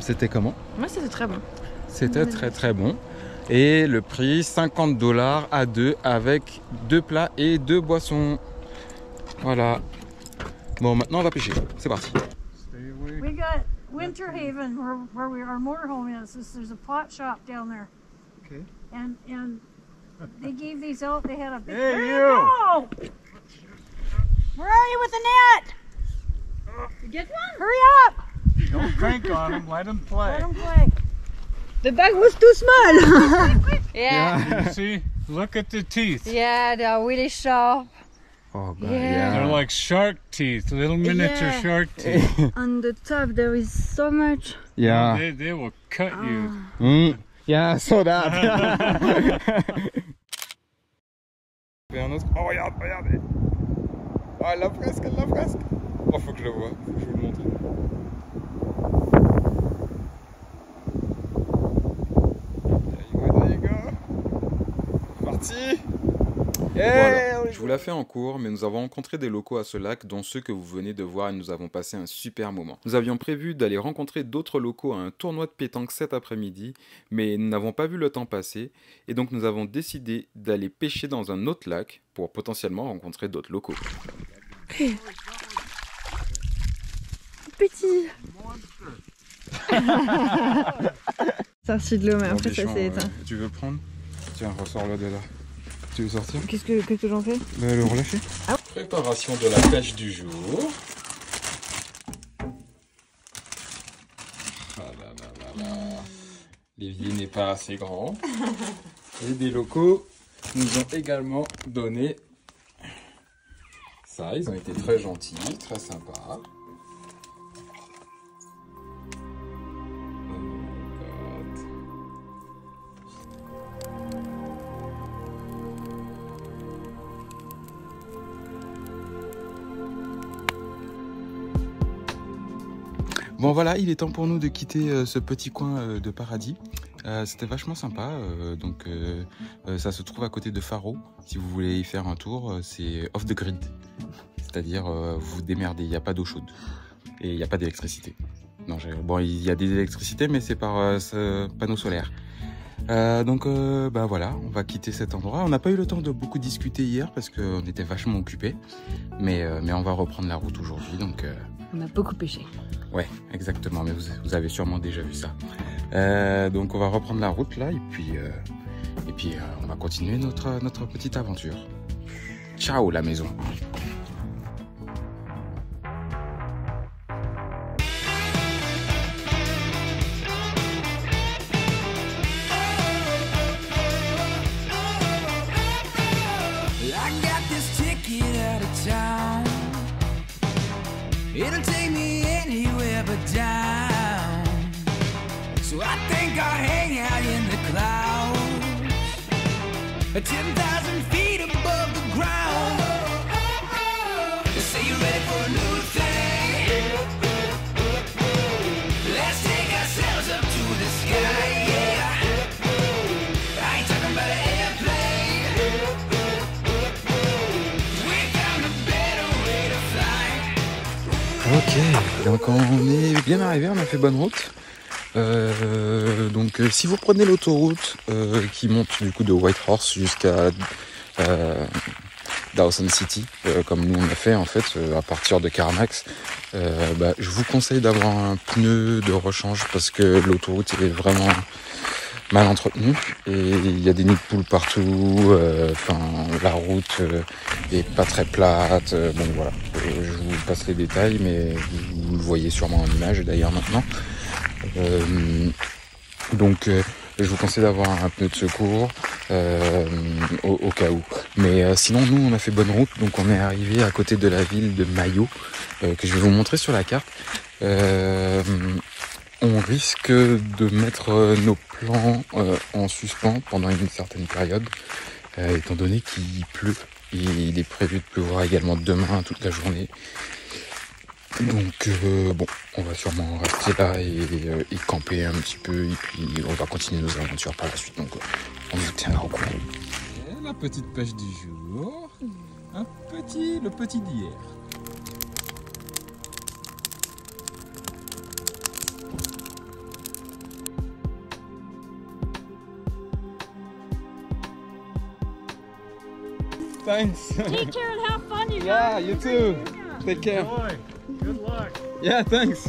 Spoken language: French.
C'était comment? Moi, c'était très bon. C'était très très bon. Et le prix, $50 à deux avec 2 plats et 2 boissons. Voilà. Bon, maintenant on va pêcher. C'est parti. We got Winter Haven, where our motorhome is. There's a pot shop down there. Okay. And they gave these out. They had a big. Hey, Where you! go? Where are you with the net? You get one? Hurry up! Don't crank on them, let them play. Let them play. The bag was too small. Yeah. You see? Look at the teeth. Yeah, they are really sharp. Oh, God, Yeah. They're like shark teeth, little miniature Yeah. shark teeth. On the top, there is so much. Yeah. They will cut you. Yeah, I saw that. Un autre. Oh, regarde, regardez. Oh, elle l'a presque, elle l'a presque. Oh, faut que je le voie, faut que je vous le montre. There you go. C'est parti. Voilà. Je vous la fais en cours, mais nous avons rencontré des locaux à ce lac, dont ceux que vous venez de voir, et nous avons passé un super moment. Nous avions prévu d'aller rencontrer d'autres locaux à un tournoi de pétanque cet après-midi, mais nous n'avons pas vu le temps passer, et donc nous avons décidé d'aller pêcher dans un autre lac pour potentiellement rencontrer d'autres locaux. Petit. Sorti de l'eau, mais après ça s'est éteint. Tu veux le prendre? Tiens, ressors-le de là. Tu veux sortir? Qu'est-ce que j'en fais? Le relâcher. Ah. Préparation de la pêche du jour. Ah là là là là. L'évier n'est pas assez grand. Et des locaux nous ont également donné ça. Ils ont été très gentils, très sympas. Bon voilà, il est temps pour nous de quitter ce petit coin de paradis. C'était vachement sympa, ça se trouve à côté de Faro. Si vous voulez y faire un tour, c'est off the grid. C'est-à-dire vous vous démerdez, il n'y a pas d'eau chaude et il n'y a pas d'électricité. Non, bon, il y a des électricités, mais c'est par panneaux solaires. Bah voilà, on va quitter cet endroit. On n'a pas eu le temps de beaucoup discuter hier parce qu'on était vachement occupés, mais on va reprendre la route aujourd'hui, donc. On a beaucoup pêché. Ouais, exactement, mais vous avez sûrement déjà vu ça. Donc on va reprendre la route là, et puis on va continuer notre petite aventure. Ciao la maison. It'll take me anywhere but down. So I think I'll hang out in the clouds, 10,000 feet above the ground. Say you're ready for a new thing. Let's take ourselves up to the sky, yeah. I ain't talking about an airplane. We found a better way to fly. Ok, donc on est bien arrivé, on a fait bonne route. Donc si vous prenez l'autoroute qui monte du coup de Whitehorse jusqu'à Dawson City, comme nous on a fait en fait à partir de Carmax, je vous conseille d'avoir un pneu de rechange parce que l'autoroute est vraiment mal entretenue et il y a des nids de poules partout, la route est pas très plate, bon voilà, je vous passe les détails mais vous le voyez sûrement en image d'ailleurs maintenant. Je vous conseille d'avoir un pneu de secours au cas où. Mais sinon, nous, on a fait bonne route. Donc, on est arrivé à côté de la ville de Mayo, que je vais vous montrer sur la carte. On risque de mettre nos plans en suspens pendant une certaine période, étant donné qu'il pleut. Et il est prévu de pleuvoir également demain toute la journée. Donc on va sûrement rester là et camper un petit peu et puis on va continuer nos aventures par la suite. Donc on vous tiendra au courant. Et la petite pêche du jour, le petit d'hier. Thanks. Take care and have fun, you Yeah, guys. you too. Take care. Boy, good luck. Yeah, thanks.